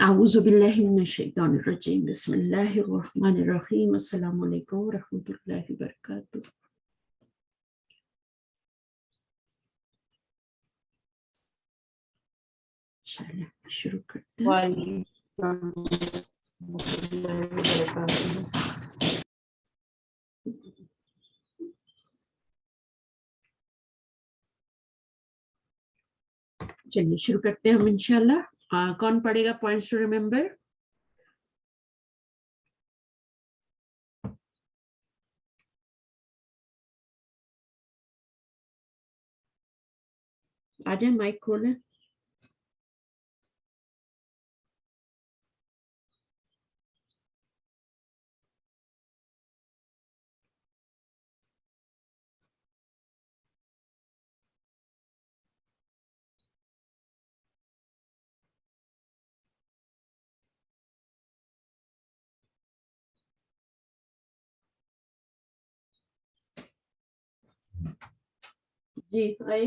اعوذ باللہ من الشیطان الرجیم بسم اللہ الرحمن الرحیم السلام علیکم ورحمۃ اللہ وبرکاتہ. انشاءاللہ شروع کرتے ہیں. چلیے شروع کرتے ہیں ہم انشاءاللہ. کون پڑھے گا پوائنٹس ٹو ریمبر؟ آ جائیں مائک کھولیں. جی آئے.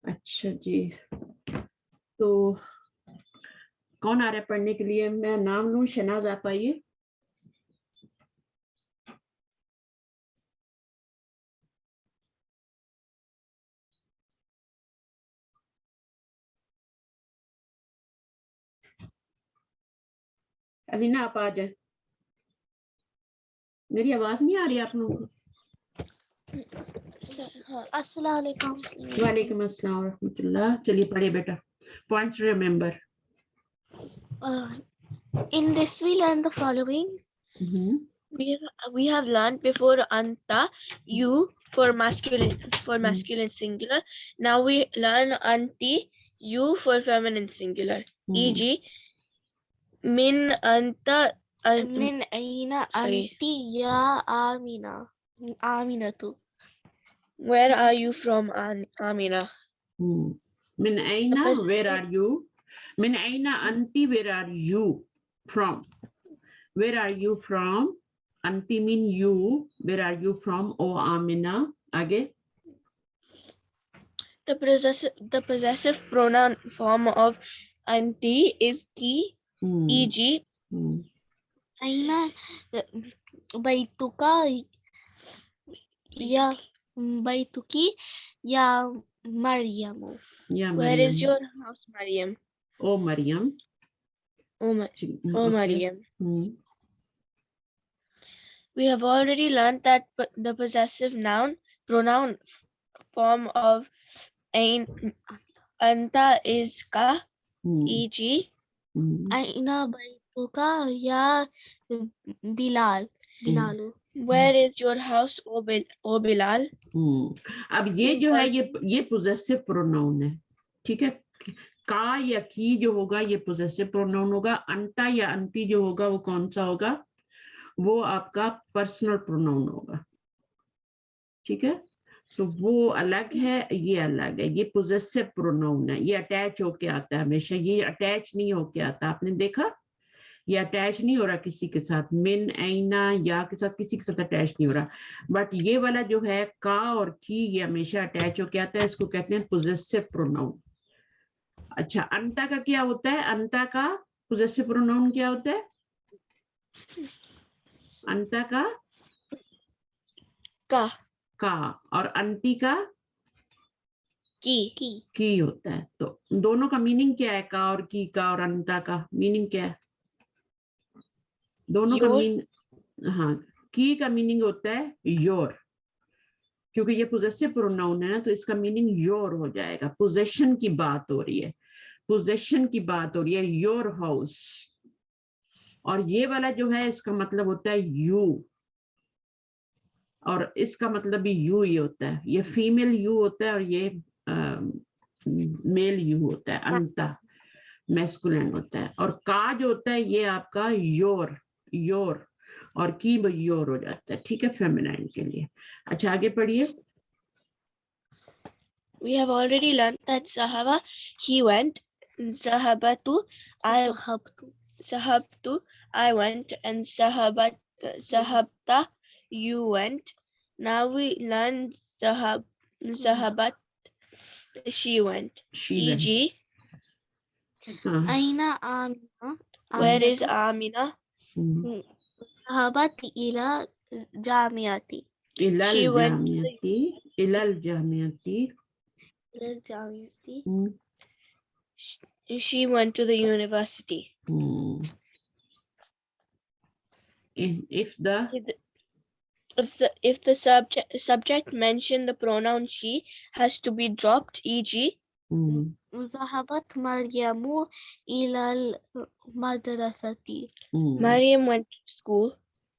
اچھا جی، تو کون آ رہا ہے پڑھنے کے لیے؟ میں نام لوں. شناز آپ آئیے. الینا آپ آ جائیں. میری آواز نہیں آ رہی آپ لوگوں کو؟ السلام علیکم. وعلیکم السلام ورحمۃ اللہ. چلیے پڑھے بیٹا. Points remember. In this we learn the following. We have learned before anta, you for masculine singular. Now we learn anti, you for feminine singular. E.g. min anta min aina anti ya amina aminatu. Where are you from, Amina? Min aina, where are you? Min aina anti, where are you from? Where are you from? Anti mean you. Where are you from? Oh Amina. Aage. The possessive pronoun form of anti is ki. E.g. Aina baituka ya baituki ya Maryamu. Where is your house, Maryam? Oh Maryam. Oh Maryam. We have already learned that the possessive pronoun form of anta is ka. E.g. Aina baituka ya Bilalu. Where is your house, O Bilal? اب یہ جو ہے یہ possessive pronoun ہے. ٹھیک ہے. کا یا کی جو ہوگا یہ possessive pronoun ہوگا. انتا یا انتی جو ہوگا وہ کون سا ہوگا؟ وہ آپ کا personal pronoun ہوگا. ٹھیک ہے. تو وہ الگ ہے، یہ الگ ہے. یہ possessive pronoun ہے. یہ اٹیچ ہو کے آتا ہے ہمیشہ. یہ اٹیچ نہیں ہو کے آتا. آپ نے دیکھا یہ اٹیچ نہیں ہو رہا کسی کے ساتھ. من اینا یا کے ساتھ کسی کے ساتھ اٹیچ نہیں ہو رہا. بٹ یہ والا جو ہے کا اور کی یہ ہمیشہ اٹیچ ہو کے آتا ہے. اس کو کہتے ہیں possessive pronoun. اچھا انتا کا کیا ہوتا ہے؟ انتا کا possessive pronoun کیا ہوتا ہے؟ انتا کا کا اور انتی کا کی ہوتا ہے. تو دونوں کا میننگ کیا ہے؟ کا اور کی کا اور انتا کا میننگ کیا ہے؟ دونوں کا میننگ ہاں کی کا میننگ ہوتا ہے یور، کیونکہ یہ possessive pronoun ہے نا تو اس کا میننگ یور ہو جائے گا. پوزیشن کی بات ہو رہی ہے. پوزیشن کی بات ہو رہی ہے. Your house. اور یہ والا جو ہے اس کا مطلب ہوتا ہے یو، اور اس کا مطلب بھی یو ہی ہوتا ہے. یہ فیمیل یو ہوتا ہے اور یہ میل یو ہوتا ہے. انتا میسکولین ہوتا ہے. اور کا جو ہوتا ہے یہ آپ کا یور اور کی یور ہو جاتا ہے. ٹھیک ہے فیمینائن کے لیے. اچھا آگے پڑھیے. We have already learned that Zahaba, he went, Zahabatu, I went, and Zahabta, you went. Now we learn Zahabat, She went. She went. E.g. Aina Amina. Where is Amina? ذهبت إلى الجامعة. إلى She went الجامعة. إلى الجامعة. إلى الجامعة. She went to the university. If the If the subject mentioned the pronoun she has to be dropped, e.g. ذهبت مريم إلى المدرسة. Maryam went to school.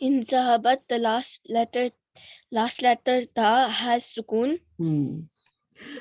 In Zahabat, the last letter ta has sukoon.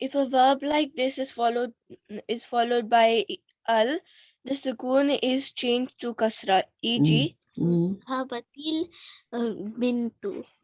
If a verb like this is followed by al, the sukoon is changed to kasra, e.g. ذهبت البنت.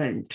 went.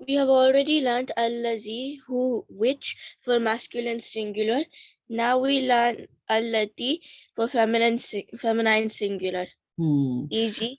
We have already learnt allazi, who, which for masculine singular. Now we learn allati for feminine singular. E.g.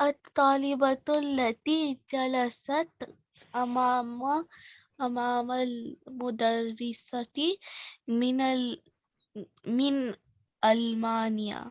الطالبة التي جلست أمام المدرسة من ألمانيا.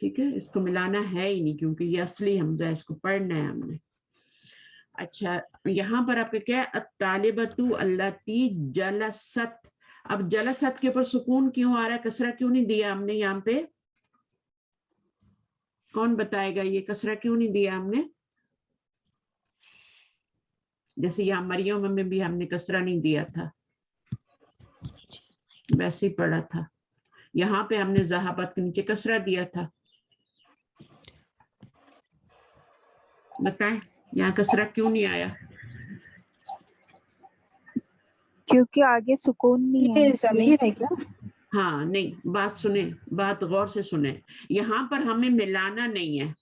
ٹھیک ہے, اس کو ملانا ہے ہی نہیں کیونکہ یہ اصلی حمزہ ہے, اس کو پڑھنا ہے ہم نے. اچھا یہاں پر آپ کا کیا ہے, الطالبۃ اللاتی جلست. اب جلست کے اوپر سکون کیوں آ رہا ہے, کسرہ کیوں نہیں دیا ہم نے یہاں پہ؟ کون بتائے گا یہ کسرہ کیوں نہیں دیا ہم نے؟ جیسے یہاں مریم میں بھی ہم نے کسرہ نہیں دیا تھا, ویسے ہی پڑھا تھا. یہاں پہ ہم نے ذہابت کے نیچے کسرہ دیا تھا. بتائیں یہاں کسرہ کیوں نہیں آیا؟ کیونکہ آگے سکون نہیں ہے. یہ ضمیر ہے کیا؟ ہاں نہیں, بات سنیں, بات غور سے سنیں. یہاں پر ہمیں ملانا نہیں ہے,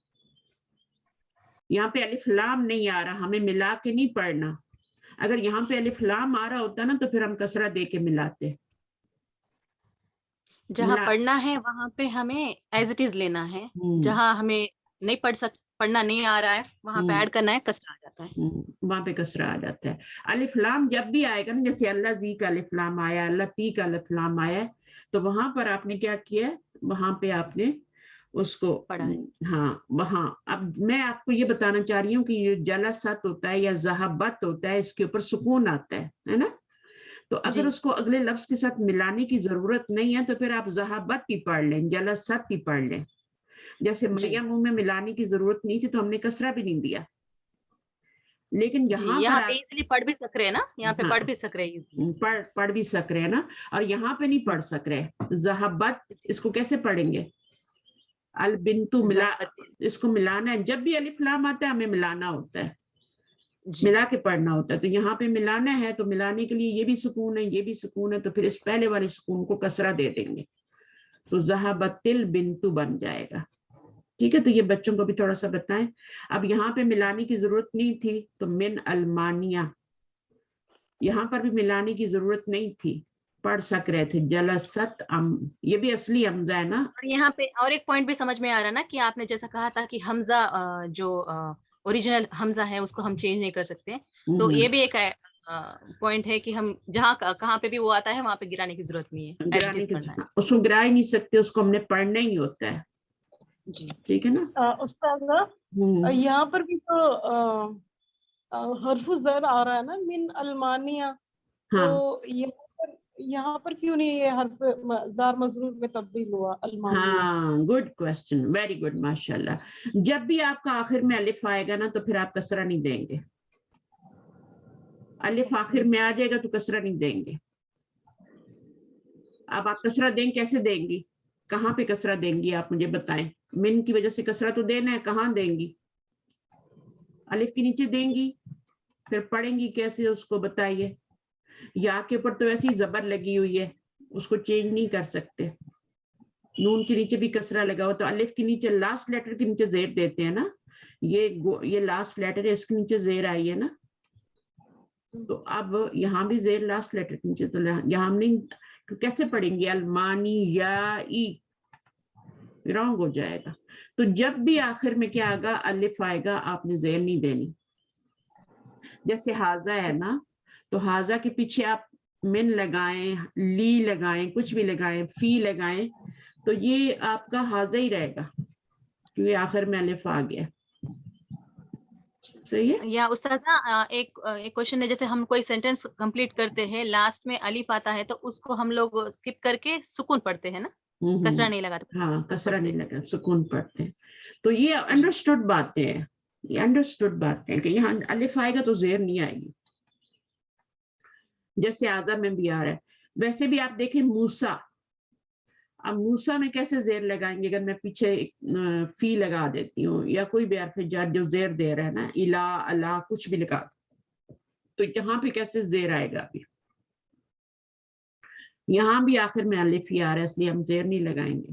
یہاں پہ الف لام نہیں آ رہا, ہمیں ملا کے نہیں پڑھنا. اگر یہاں پہ الف لام آ رہا ہوتا نا تو پھر ہم کسرہ دے کے ملاتے. جہاں پڑھنا ہے وہاں پہ ہمیں ایز اٹ از لینا ہے, جہاں ہمیں نہیں پڑھنا نہیں آ رہا ہے وہاں پہ ایڈ کرنا ہے, کسرہ آ جاتا ہے. وہاں پہ کسرہ آ جاتا ہے. الف لام جب بھی آئے گا نا, جیسے اللہ زی کا الف لام آیا, اللہ تی کا الف لام آیا, تو وہاں پر آپ نے کیا کیا, وہاں پہ آپ نے اس کو پڑھا ہے. ہاں وہاں. اب میں آپ کو یہ بتانا چاہ رہی ہوں کہ یہ جلست ہوتا ہے یا ذہابت ہوتا ہے, اس کے اوپر سکون آتا ہے نا. تو اگر اس کو اگلے لفظ کے ساتھ ملانے کی ضرورت نہیں ہے تو پھر آپ ذہابت ہی پڑھ لیں, جلست ہی پڑھ لیں. جیسے مریم میں ملانے کی ضرورت نہیں تھی تو ہم نے کسرہ بھی نہیں دیا. لیکن یہاں پہ ایزیلی پڑھ بھی سک رہے ہیں نا, یہاں پہ پڑھ بھی سک رہے ہیں, پڑھ بھی سک رہے ہیں نا, اور یہاں پہ نہیں پڑھ سک رہے. ذہابت اس کو کیسے پڑھیں گے؟ البنتو ملا, اس کو ملانا ہے. جب بھی الف لام آتا ہے ہمیں ملانا ہوتا ہے, ملا کے پڑھنا ہوتا ہے. تو یہاں پہ ملانا ہے تو ملانے کے لیے یہ بھی سکون ہے, یہ بھی سکون ہے, تو پھر اس پہلے والے سکون کو کسرہ دے دیں گے تو ذہبت البنت بن جائے گا. ٹھیک ہے, تو یہ بچوں کو بھی تھوڑا سا بتائیں. اب یہاں پہ ملانے کی ضرورت نہیں تھی تو من المانیہ, یہاں پر بھی ملانے کی ضرورت نہیں تھی, پڑھ سک رہے تھے. جلست یہ بھی اصلی حمزہ ہے نا. اور یہاں پہ اور ایک پوائنٹ بھی سمجھ میں آ رہا نا کہ آپ نے جیسا کہا تھا کہ حمزہ جو اوریجنل حمزہ ہے اس کو ہم چینج نہیں کر سکتے, تو یہ بھی ایک پوائنٹ ہے کہ ہم جہاں کہاں پہ بھی وہ آتا ہے وہاں پہ گرانے کی ضرورت نہیں ہے, اس کو گرا ہی نہیں سکتے, اس کو ہم نے پڑھنا ہی ہوتا ہے. جی ٹھیک ہے نا. استاذہ یہاں پر بھی تو حرف زر آ رہا ہے نا, من المانیہ, تو یہاں پر کیوں نہیں یہ حرف زار مضرور میں تبدیل ہوا المانیہ؟ ہاں گڈ کوشچن, ویری گڈ, ماشاء اللہ. جب بھی آپ کا آخر میں الف آئے گا نا تو پھر آپ کسرہ نہیں دیں گے. الف آخر میں آ جائے گا تو کسرہ نہیں دیں گے. اب آپ کسرہ دیں کیسے دیں گی, کہاں پہ کسرہ دیں گی آپ مجھے بتائیں. من کی وجہ سے کسرہ تو دینا ہے, کہاں دیں گی؟ الف کے نیچے دیں گی, پھر پڑھیں گی کیسے اس کو بتائیے. یا کے اوپر تو ایسی زبر لگی ہوئی ہے, اس کو چینج نہیں کر سکتے. نون کے نیچے بھی کسرہ لگا ہوا, تو الف کے نیچے لاسٹ لیٹر کے نیچے زیر دیتے ہیں نا, یہ لاسٹ لیٹر ہے, اس کے نیچے زیر آئی ہے نا. تو اب یہاں بھی زیر لاسٹ لیٹر کے نیچے, تو یہاں ہم نہیں, کیسے پڑھیں گے؟ المانی یا ای, رانگ ہو جائے گا. تو جب بھی آخر میں کیا آگا الف آئے گا آپ نے زیر نہیں دینی. جیسے حاضہ ہے نا, تو حاضہ کے پیچھے آپ من لگائیں, لی لگائیں, کچھ بھی لگائیں, فی لگائیں, تو یہ آپ کا حاضہ ہی رہے گا کیونکہ آخر میں الف آ گیا. صحیح ہے. یا استاذہ ایک کوشچن ہے, جیسے ہم کوئی سینٹینس کمپلیٹ کرتے ہیں, لاسٹ میں الف آتا ہے تو اس کو ہم لوگ اسکپ کر کے سکون پڑھتے ہیں نا, کسرہ نہیں لگاتے. ہاں کسرہ نہیں لگا, سکون پڑھتے ہیں. تو یہ انڈرسٹوڈ باتیں ہیں, یہ انڈرسٹوڈ باتیں کہ یہاں الف آئے گا تو زیر نہیں آئے گی, جیسے آزا میں بھی آ رہا ہے. ویسے بھی آپ دیکھیں موسیٰ, اب موسیٰ میں کیسے زیر لگائیں گے؟ اگر میں پیچھے فی لگا دیتی ہوں یا کوئی بھی حرف جر جو زیر دے رہا ہے نا, الا, اللہ, کچھ بھی لگا, تو یہاں پہ کیسے زیر آئے گا؟ ابھی یہاں بھی آخر میں الف ہی آ رہا ہے, اس لیے ہم زیر نہیں لگائیں گے,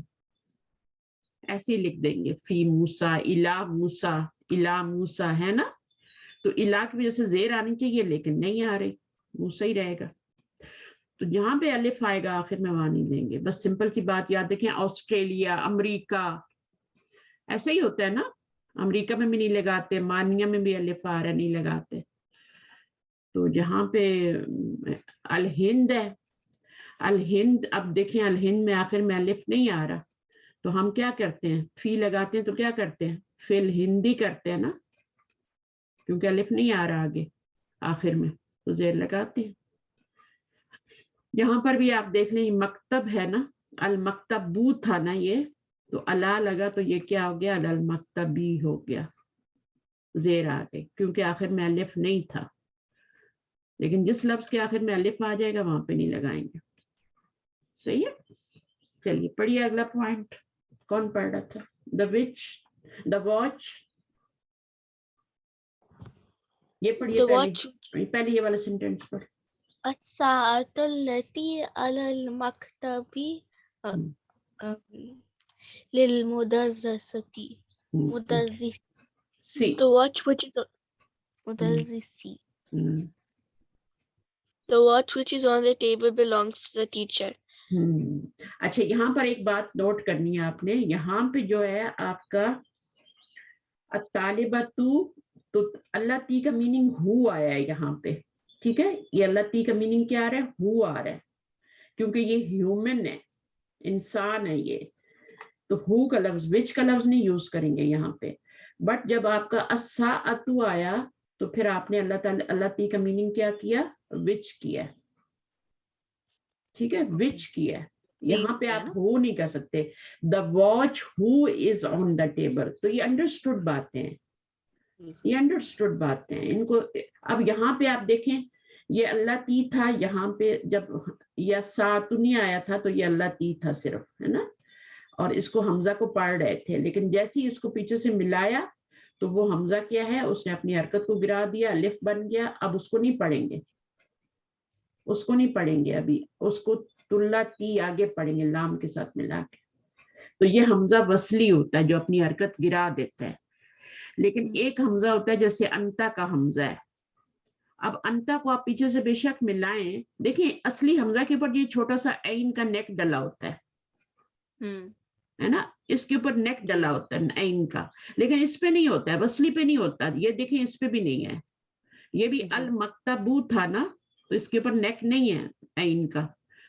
ایسے ہی لکھ دیں گے. فی موسیٰ, الا موسیٰ, الا موسیٰ ہے نا, تو الا کی وجہ سے زیر آنی چاہیے لیکن نہیں آ رہی, موسیٰ ہی رہے گا. تو جہاں پہ الف آئے گا آخر میں وہاں نہیں دیں گے. بس سمپل سی بات یاد رکھیں. آسٹریلیا, امریکہ, ایسا ہی ہوتا ہے نا, امریکہ میں بھی نہیں لگاتے, مانیہ میں بھی الف آ رہا نہیں لگاتے. تو جہاں پہ الہند ہے, الہند, اب دیکھیں الہند میں آخر میں الف نہیں آ رہا, تو ہم کیا کرتے ہیں, فی لگاتے ہیں تو کیا کرتے ہیں, فل ہندی کرتے ہیں نا, کیونکہ الف نہیں آ رہا آگے آخر میں, تو زیر لگاتے ہیں. یہاں پر بھی آپ دیکھ لیں مکتب ہے نا, المکتبو تھا نا یہ, تو الا لگا تو یہ کیا ہو گیا, المکتبی ہو گیا, زیر آ گئی, کیونکہ آخر میں الف نہیں تھا. لیکن جس لفظ کے آخر میں الف آ جائے گا وہاں پہ نہیں لگائیں گے. صحیح ہے. چلیے پڑھیے اگلا پوائنٹ. کون پڑھ رہا تھا؟ دا وچ, دا واچ. یہ پڑھیے The watch پہلے یہ والا سینٹینس پڑھ. الساعة التي على المكتب للمدرسة مدرس. سی. the watch which is مدرسي. the watch which is on the table belongs to the teacher. اچھا یہاں پر ایک بات نوٹ کرنی ہے آپ نے, یہاں پہ جو ہے آپ کا الطالبۃ, تو اللہ تی کا میننگ ہو آیا ہے یہاں پہ, ٹھیک ہے. یہ اللہ تی کا میننگ کیا آ رہا ہے, ہو آ رہا ہے, کیونکہ یہ ہیومن ہے, انسان ہے یہ, تو ہو کا لفظ, وچ کا لفظ نہیں یوز کریں گے یہاں پہ. بٹ جب آپ کا الساعۃ آیا تو پھر آپ نے اللہ تی کا میننگ کیا کیا, وچ کیا, ٹھیک ہے, وچ کیا. یہاں پہ آپ ہو نہیں کر سکتے. دا watch who is on the table, تو یہ انڈرسٹوڈ باتیں ہیں, یہ انڈرسٹوڈ باتیں ہیں ان کو. اب یہاں پہ آپ دیکھیں یہ اللہ تی تھا, یہاں پہ جب یا ساتنی آیا تھا تو یہ اللہ تی تھا صرف, ہے نا, اور اس کو حمزہ کو پڑھ رہے تھے. لیکن جیسے ہی اس کو پیچھے سے ملایا تو وہ حمزہ کیا ہے, اس نے اپنی حرکت کو گرا دیا, الف بن گیا. اب اس کو نہیں پڑھیں گے, اس کو نہیں پڑھیں گے ابھی, اس کو تلا تی آگے پڑھیں گے لام کے ساتھ ملا کے. تو یہ حمزہ وصلی ہوتا ہے جو اپنی حرکت گرا دیتا ہے. لیکن ایک حمزہ ہوتا ہے جیسے انتا کا حمزہ ہے. اب انتا کو آپ پیچھے سے بے شک ملائیں, دیکھیں اصلی حمزہ کے اوپر یہ چھوٹا سا عین کا نیک ڈلا ہوتا ہے نا, اس کے اوپر نیک ڈلا ہوتا ہے عین کا, لیکن اس پہ نہیں ہوتا ہے, وصلی پہ نہیں ہوتا. یہ دیکھیں اس پہ بھی نہیں ہے. یہ بھی المکتبو تھا نا, تو اس کے اوپر نیک نہیں ہے عین کا,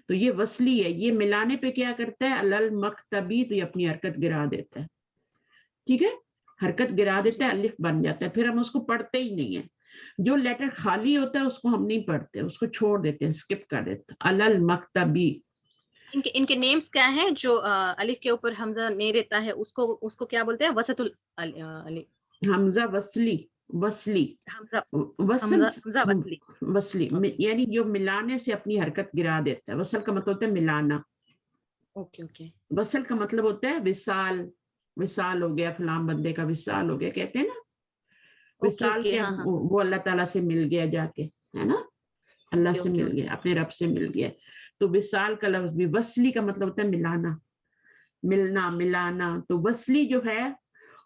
تو یہ وصلی ہے. یہ ملانے پہ کیا کرتا ہے, المکتبی, تو یہ اپنی حرکت گرا دیتا ہے, ٹھیک ہے, حرکت گرا دیتا ہے, الف بن جاتا ہے. پھر ہم اس کو پڑھتے ہی نہیں ہیں. جو لیٹر خالی ہوتا ہے اس کو ہم نہیں پڑھتے, اس کو چھوڑ دیتے ہیں, اسکپ کر دیتے ہیں. المکتبی. ان کے نیمز کیا ہیں جو الف کے اوپر حمزہ نہیں رہتا ہے, اس کو کیا بولتے ہیں, وسط حمزہ وصلی, وصلی وصلی, یعنی جو ملانے سے اپنی حرکت گرا دیتا ہے. وصل کا مطلب ہوتا ہے ملانا. اوکے. وصل کا مطلب ہوتا ہے وصال, وصال ہو گیا, فلاں بندے کا وصال ہو گیا, کہتے ہیں نا وصال کے, وہ اللہ تعالیٰ سے مل گیا جا کے, ہے نا, اللہ سے مل گیا, اپنے رب سے مل گیا. تو وصال کا لفظ بھی, وصلی کا مطلب ہوتا ہے ملانا, ملنا, ملانا. تو وصلی جو ہے,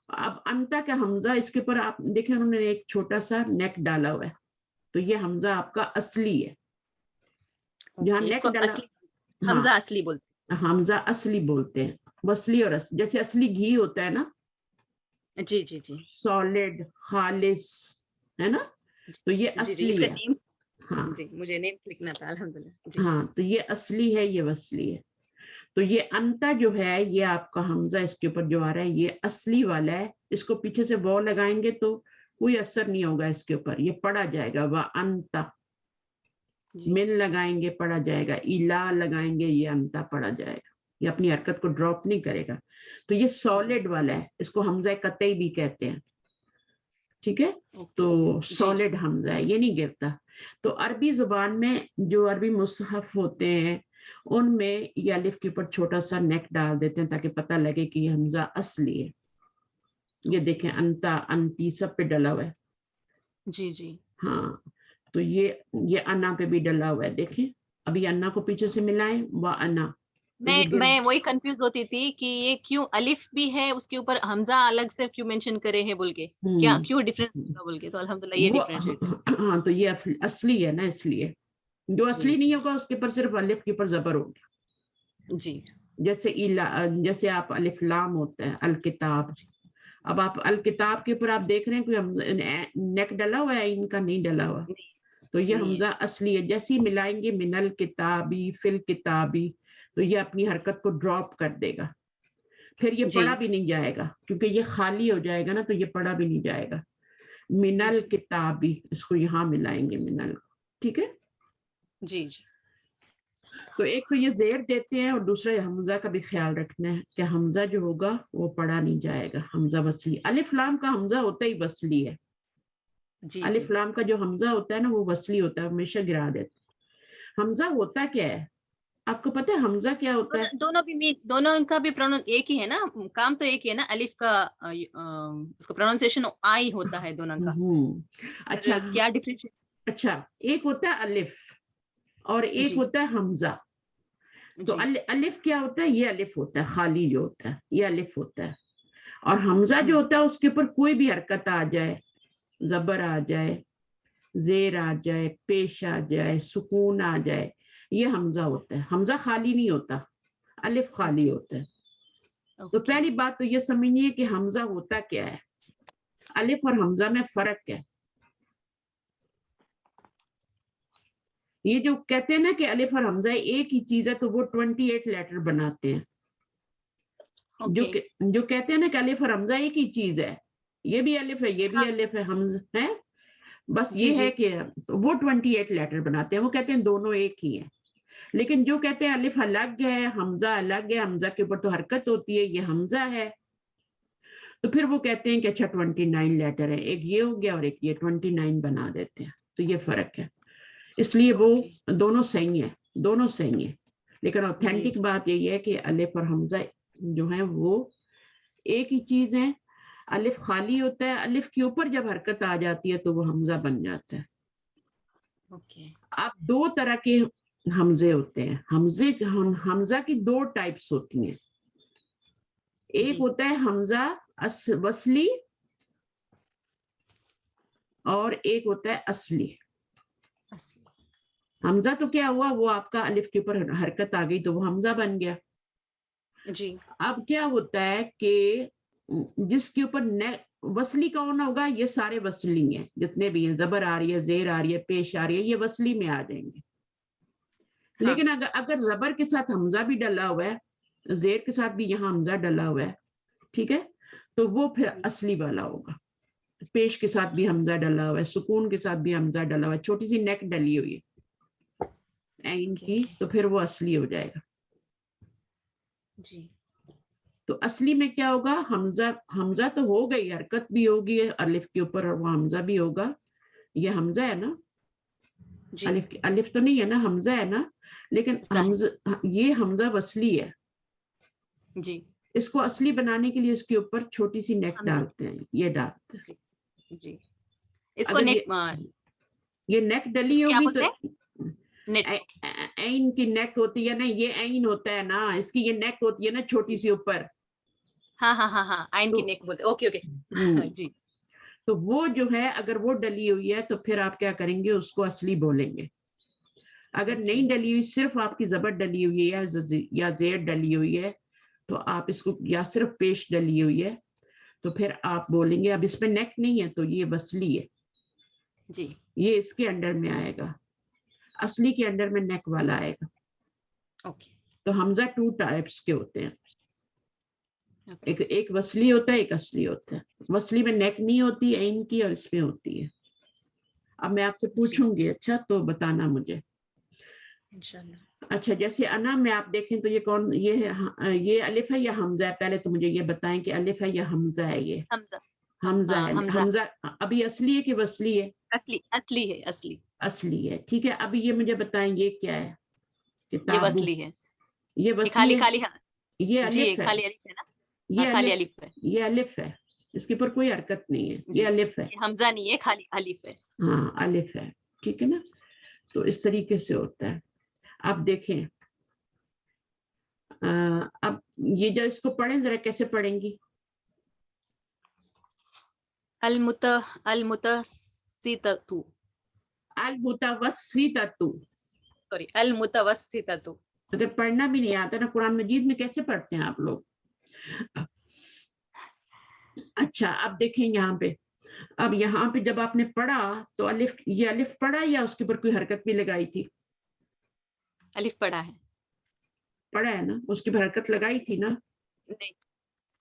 اب انتا کا حمزہ, اس کے اوپر آپ دیکھیں انہوں نے ایک چھوٹا سا نیک ڈالا ہوا ہے, تو یہ حمزہ آپ کا اصلی ہے. جہاں نیک ڈالا, حمزہ اصلی بولتے ہیں, حمزہ اصلی بولتے ہیں. وصلی اور جیسے اصلی گھی ہوتا ہے نا, جی, سالڈ, خالص, ہے نا, تو یہ اصلی ہے. ہاں جی, مجھے نیم لکھنا تھا الحمدللہ. ہاں, تو یہ اصلی ہے, یہ وصلی ہے. تو یہ انتا جو ہے, یہ آپ کا حمزہ اس کے اوپر جو آ رہا ہے یہ اصلی والا ہے. اس کو پیچھے سے وہ لگائیں گے تو کوئی اثر نہیں ہوگا اس کے اوپر, یہ پڑھا جائے گا. وانتا, من لگائیں گے پڑھا جائے گا, الا لگائیں گے یہ انتا پڑھا جائے گا, یہ اپنی حرکت کو ڈراپ نہیں کرے گا. تو یہ سالڈ والا ہے, اس کو حمزہ قطعی بھی کہتے ہیں, ٹھیک ہے. تو سالڈ حمزہ ہے, یہ نہیں گرتا. تو عربی زبان میں جو عربی مصحف ہوتے ہیں ان میں یہ الف کے اوپر چھوٹا سا نیک ڈال دیتے ہیں تاکہ پتہ لگے کہ یہ حمزہ اصلی ہے. یہ دیکھیں انتا, انتی سب پہ ڈلا ہوا ہے. جی. ہاں, تو یہ انا پہ بھی ڈلا ہوا ہے. دیکھیں ابھی انا کو پیچھے سے ملائیں, وانا. میں وہی کنفیوز ہوتی تھی کہ یہ کیوں الف بھی ہے اس کے اوپر, حمزہ الگ سے کیوں مینشن کرے ہیں بول کے, کیوں ڈفرینس بول کے. تو الحمدللہ یہ ڈفرینشیٹ. ہاں, تو یہ اصلی ہے نا, اس لیے جو اصلی نہیں ہوگا اس کے اوپر صرف الف کے اوپر زبر ہوگی. جی, جیسے آپ الف لام ہوتا ہے الکتاب. اب آپ الکتاب کے اوپر آپ دیکھ رہے ہیں کوئی نیک ڈلا ہوا ہے, ان کا نہیں ڈلا ہوا, تو یہ حمزہ اصلی ہے. جیسے ہی ملائیں گے من الکتابی, فی الکتابی, تو یہ اپنی حرکت کو ڈراپ کر دے گا. پھر یہ پڑھا بھی نہیں جائے گا کیونکہ یہ خالی ہو جائے گا نا, تو یہ پڑھا بھی نہیں جائے گا. منل کتابی, اس کو یہاں ملائیں گے منل. ٹھیک ہے جی جی. تو ایک تو یہ زیر دیتے ہیں, اور دوسرا حمزہ کا بھی خیال رکھنا ہے کہ حمزہ جو ہوگا وہ پڑھا نہیں جائے گا. حمزہ وصلی, الف لام کا حمزہ ہوتا ہی وصلی ہے. الف لام کا جو حمزہ ہوتا ہے نا وہ وصلی ہوتا ہے, ہمیشہ گرا دیتے. حمزہ ہوتا کیا ہے آپ کو پتہ ہے؟ حمزہ کیا ہوتا ہے؟ دونوں کا بھی ایک ہی ہے نا, کام تو ایک ہی ہے نا. الف کا اس کا پروننسیشن آئی ہوتا ہے دونوں کا. اچھا کیا ڈفرینشیٹ؟ اچھا, ایک ہوتا ہے الف اور ایک ہوتا ہے حمزہ. تو الف کیا ہوتا ہے؟ یہ الف ہوتا ہے, خالی جو ہوتا ہے یہ الف ہوتا ہے. اور حمزہ جو ہوتا ہے اس کے اوپر کوئی بھی حرکت آ جائے, زبر آ جائے, زیر آ جائے, پیش آ جائے, سکون آ جائے, یہ حمزہ ہوتا ہے. حمزہ خالی نہیں ہوتا, الف خالی ہوتا ہے. تو پہلی بات تو یہ سمجھیے کہ حمزہ ہوتا کیا ہے, الف اور حمزہ میں فرق ہے. یہ جو کہتے ہیں نا کہ الف اور حمزہ ایک ہی چیز ہے, تو وہ 28 لیٹر بناتے ہیں. جو کہتے ہیں نا کہ الف اور حمزہ ایک ہی چیز ہے, یہ بھی الف ہے یہ بھی الف ہے, حمزہ ہے, بس یہ ہے کہ وہ 28 لیٹر بناتے ہیں. وہ کہتے ہیں دونوں ایک ہی ہیں. لیکن جو کہتے ہیں الف الگ ہے حمزہ الگ ہے, حمزہ کے اوپر تو حرکت ہوتی ہے, یہ حمزہ ہے, تو پھر وہ کہتے ہیں کہ اچھا 29 لیٹر ہے, ایک یہ ہو گیا اور ایک یہ 29 بنا دیتے ہیں. تو یہ فرق ہے, اس لیے وہ دونوں صحیح ہیں, دونوں صحیح ہیں. لیکن اوتھینٹک بات یہی ہے کہ الف اور حمزہ جو ہیں وہ ایک ہی چیز ہیں. الف خالی ہوتا ہے, الف کے اوپر جب حرکت آ جاتی ہے تو وہ حمزہ بن جاتا ہے. اب دو طرح کے حمزے ہوتے ہیں. حمزہ کی دو ٹائپس ہوتی ہیں. ایک ہوتا ہے حمزہ وصلی اور ایک ہوتا ہے اصلی. حمزہ تو کیا ہوا, وہ آپ کا الف کے اوپر حرکت آ گئی تو وہ حمزہ بن گیا. جی. اب کیا ہوتا ہے کہ جس کے اوپر وصلی کون ہوگا, یہ سارے وصلی ہیں جتنے بھی ہیں, زبر آ رہی ہے, زیر آ رہی ہے, پیش آ رہی ہے, یہ وصلی میں آ جائیں گے. لیکن اگر زبر کے ساتھ حمزہ بھی ڈلا ہوا ہے, زیر کے ساتھ بھی یہاں حمزہ ڈلا ہوا ہے, ٹھیک ہے, تو وہ پھر اصلی والا ہوگا. پیش کے ساتھ بھی حمزہ ڈلا ہوا ہے, سکون کے ساتھ بھی حمزہ ڈلا ہوا ہے, چھوٹی سی نیک ڈلی ہوئی ہے عین کی, تو پھر وہ اصلی ہو جائے گا. جی. تو اصلی میں کیا ہوگا, حمزہ تو ہو گئی, حرکت بھی ہوگی الف کے اوپر اور وہ حمزہ بھی ہوگا. یہ حمزہ ہے نا, الف تو نہیں ہے نا, حمزہ ہے نا. لیکن یہ حمزہ وصلی ہے. جی. اس کو اصلی بنانے کے لیے اس کے اوپر چھوٹی سی نیک ڈالتے ہیں, یہ ڈالتے ہیں. جی. اس کو یہ نیک ڈلی ہوگی تو عین کی نیک ہوتی ہے نا, یہ عین ہوتا ہے نا, اس کی یہ نیک ہوتی ہے نا چھوٹی سی اوپر. ہاں عین کی نیک بولتے. اوکے. جی. تو وہ جو ہے اگر وہ ڈلی ہوئی ہے تو پھر آپ کیا کریں گے, اس کو اصلی بولیں گے. اگر نہیں ڈلی ہوئی, صرف آپ کی زبر ڈلی ہوئی ہے یا زیر ڈلی ہوئی ہے, تو آپ اس کو, یا صرف پیش ڈلی ہوئی ہے, تو پھر آپ بولیں گے. اب اس میں نیک نہیں ہے تو یہ وصلی ہے. جی. یہ اس کے انڈر میں آئے گا, اصلی کے انڈر میں نیک والا آئے گا. اوکے. تو حمزہ 2 ٹائپس کے ہوتے ہیں, ایک وصلی ہوتا ہے, ایک اصلی ہوتا ہے. وصلی میں نیک نہیں ہوتی عین کی, اور اس میں ہوتی ہے. اب میں آپ سے پوچھوں گی, اچھا تو بتانا مجھے. اچھا, جیسے انا میں آپ دیکھیں تو یہ کون, یہ الف ہے یا حمزہ ہے؟ پہلے تو مجھے یہ بتائیں کہ الف ہے یا حمزہ ہے. یہ حمزہ ہے. حمزہ ابھی اصلی ہے کہ وصلی ہے؟ اصلی ہے. اصلی ہے, ٹھیک ہے. ابھی یہ مجھے بتائیں یہ کیا ہے؟ یہ وصلی ہے. یہ وصلی ہے. یہ الف ہے. یہ الف ہے, اس کے اوپر کوئی حرکت نہیں ہے, یہ الف ہے. حمزہ نہیں ہے, خالی الف ہے. ہاں الف ہے, ٹھیک ہے نا. تو اس طریقے سے ہوتا ہے. اب دیکھیں, اب یہ جو اس کو پڑھیں ذرا, کیسے پڑھیں گی؟ المتوسطۃ. اگر پڑھنا بھی نہیں آتا نا, قرآن مجید میں کیسے پڑھتے ہیں آپ لوگ؟ اچھا, اب دیکھیں یہاں پہ, اب یہاں پہ جب آپ نے پڑھا تو یہ الف پڑھا یا اس کے اوپر کوئی حرکت بھی لگائی تھی؟ الف پڑھا ہے. پڑھا ہے نا, اس کی حرکت لگائی تھی نا. نہیں,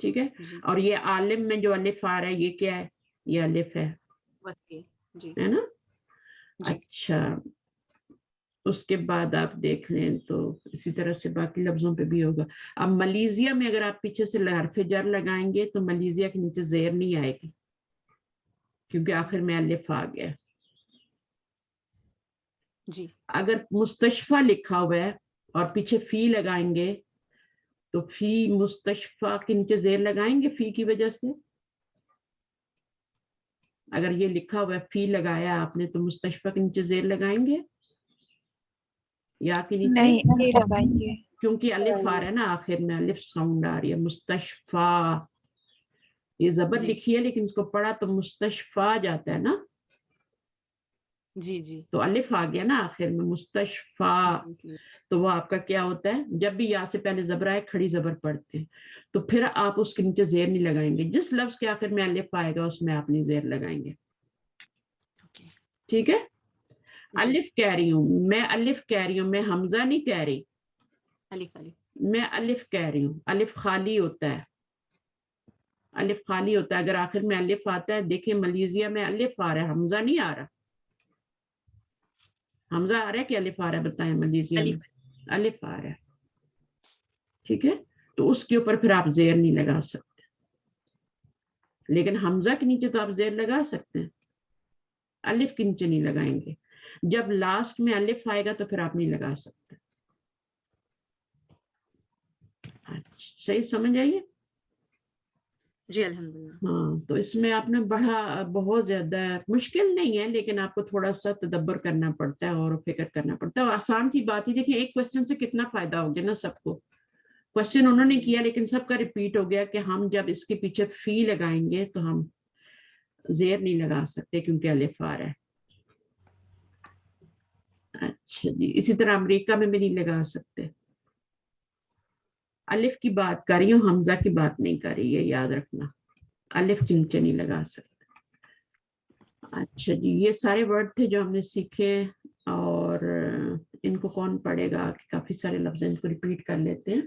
ٹھیک ہے. اور یہ عالم میں جو الف آ رہا ہے یہ کیا ہے؟ یہ الف ہے ہے نا. اچھا اس کے بعد آپ دیکھ لیں تو اسی طرح سے باقی لفظوں پہ بھی ہوگا. اب ملیزیا میں اگر آپ پیچھے سے حرف جر لگائیں گے تو ملیزیا کے نیچے زیر نہیں آئے گی کیونکہ آخر میں الف آ گیا. جی اگر مستشفیٰ لکھا ہوا ہے اور پیچھے فی لگائیں گے تو فی مستشفیٰ کے نیچے زیر لگائیں گے فی کی وجہ سے. اگر یہ لکھا ہوا ہے فی لگایا آپ نے تو مستشفیٰ کے نیچے زیر لگائیں گے یا کے نیچے؟ نہیں لگائیں گے کیونکہ الف آ رہا ہے نا آخر میں الف ساؤنڈ آ رہی ہے. مستشفیٰ یہ زبر لکھی ہے لیکن اس کو پڑھا تو مستشفیٰ جاتا ہے نا. جی جی تو الف آ گیا نا آخر میں مستشفیٰ. تو وہ آپ کا کیا ہوتا ہے جب بھی یا سے پہلے زبر آئے کھڑی زبر پڑھتے ہیں تو پھر آپ اس کے نیچے زیر نہیں لگائیں گے. جس لفظ کے آخر میں الف آئے گا اس میں آپ نے زیر لگائیں گے. ٹھیک ہے. الف کہہ رہی ہوں میں, الف کہہ رہی ہوں میں, حمزہ نہیں کہہ رہی. میں الف کہہ رہی ہوں. الف خالی ہوتا ہے, الف خالی ہوتا ہے. اگر آخر میں الف آتا ہے, دیکھیں ملیزیا میں الف آ رہا ہے, حمزہ نہیں آ رہا. حمزہ آ رہا ہے کہ الف آ رہا ہے بتائیں ملیزیا میں؟ الف آ رہا ہے. ٹھیک ہے. تو اس کے اوپر پھر آپ زیر نہیں لگا سکتے, لیکن حمزہ کے نیچے تو آپ زیر لگا سکتے ہیں, الف کے نیچے نہیں لگائیں گے. جب لاسٹ میں الف آئے گا تو پھر آپ نہیں لگا سکتے. صحیح سمجھ آئیے؟ جی الحمدللہ. ہاں تو اس میں آپ نے بڑا بہت زیادہ مشکل نہیں ہے لیکن آپ کو تھوڑا سا تدبر کرنا پڑتا ہے اور فکر کرنا پڑتا ہے. اور آسان سی بات ہی, دیکھیں ایک کوشچن سے کتنا فائدہ ہو گیا نا سب کو. کوشچن انہوں نے کیا لیکن سب کا ریپیٹ ہو گیا کہ ہم جب اس کے پیچھے فی لگائیں گے تو ہم زیر نہیں لگا سکتے کیونکہ الف آ رہا ہے. اچھا جی. اسی طرح امریکہ میں بھی نہیں لگا سکتے. الف کی بات کر رہی ہوں, حمزہ کی بات نہیں کر رہی ہے, یاد رکھنا. الف کے نیچے نہیں لگا سکتے. اچھا جی. یہ سارے ورڈ تھے جو ہم نے سیکھے اور ان کو کون پڑھے گا, کافی سارے لفظ ان کو ریپیٹ کر لیتے ہیں.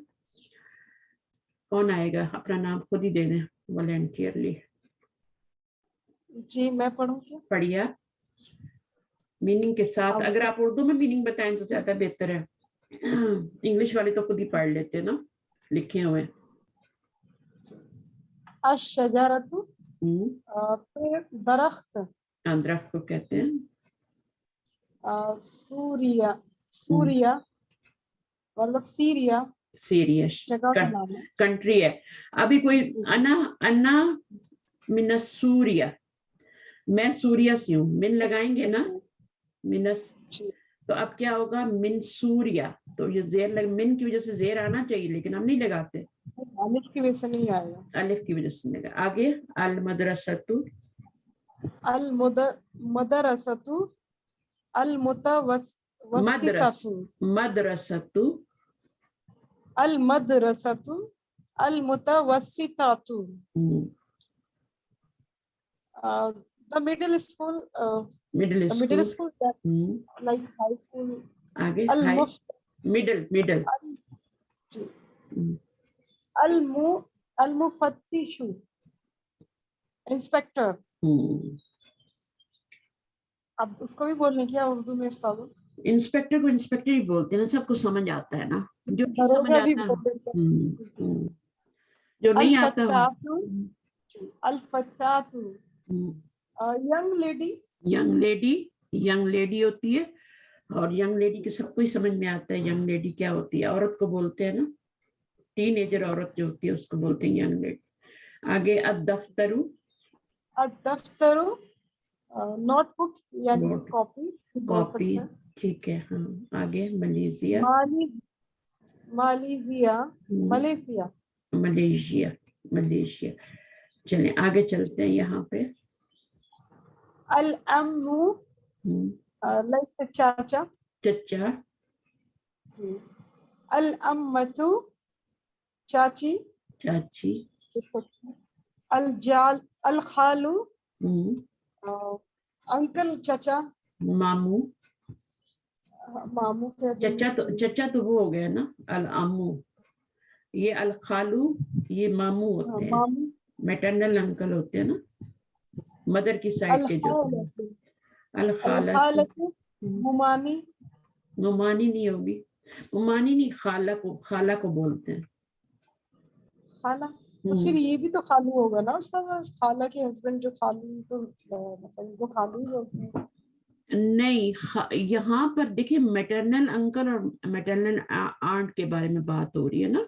کون آئے گا؟ اپنا نام خود ہی دے دیں والنٹیئرلی. جی میں پڑھوں کیا؟ پڑھیا میننگ کے ساتھ. اگر آپ اردو میں میننگ بتائیں تو زیادہ بہتر ہے. انگلش والے تو خود ہی پڑھ لیتے نا لکھے ہوئے. الشجرۃ درخت, درخت کو کہتے ہیں. سوریا, سوریا مطلب سیریا سیریا جگہ کا نام ہے, کنٹری ہے. ابھی کوئی انا من سوریا, میں سوریا سے ہوں, من لگائیں گے نا منس, تو اب کیا ہوگا من سوریا. تو یہ زیر من کی وجہ سے زیر آنا چاہیے لیکن ہم نہیں لگاتے, الف کی وجہ سے نہیں آئے گا, الف کی وجہ سے نہیں لگا. آگے المدرسۃ, المدرسۃ المتوسطۃ, مدرسۃ المدرسۃ المتوسطۃ. The middle school, middle school like high school. آگے middle المفتش, انسپیکٹر. اب اس کو بھی بولنے کیا اردو میں استاد؟ انسپیکٹر کو انسپیکٹر ہی بولتے ہیں, سب کو سمجھ آتا ہے نا. جو نہیں سمجھ آتا, جو نہیں آتا. الفتاۃ ینگ لیڈی, ینگ لیڈی ہوتی ہے, اور ینگ لیڈی کے سب کو ہی سمجھ میں آتا ہے. ینگ لیڈی کیا ہوتی ہے؟ عورت کو بولتے ہیں نا, ٹین ایجر عورت جو ہوتی ہے اس کو بولتے ہیں ینگ لیڈی. آگے الدفتر, الدفتر نوٹ بک یعنی کاپی. ٹھیک ہے. ہاں آگے ملیزیا, ملیشیا. چلیں آگے چلتے ہیں یہاں پہ. الامو لائک چاچا, چچا. الامت چاچی, الخالو انکل چچا, ماموں. ماموں چچا تو وہ ہو گیا نا. الامو یہ الخالو یہ ماموں ہوتے ہیں, ماموں. میٹرنل انکل ہوتے ہیں نا, مدر کی سائڈ کے جو. الخالۃ ممانی. ممانی نہیں ہوگی, ممانی نہیں, خالہ کو بولتے ہیں. خالہ تو پھر یہ بھی تو خالو ہوگا نا استاد, خالہ کے ہسبینڈ جو خالو, تو مطلب وہ خالو ہی ہوتے ہیں. نہیں, یہاں پر دیکھیں میٹرنل انکل اور میٹرنل آنٹ کے بارے میں بات ہو رہی ہے نا,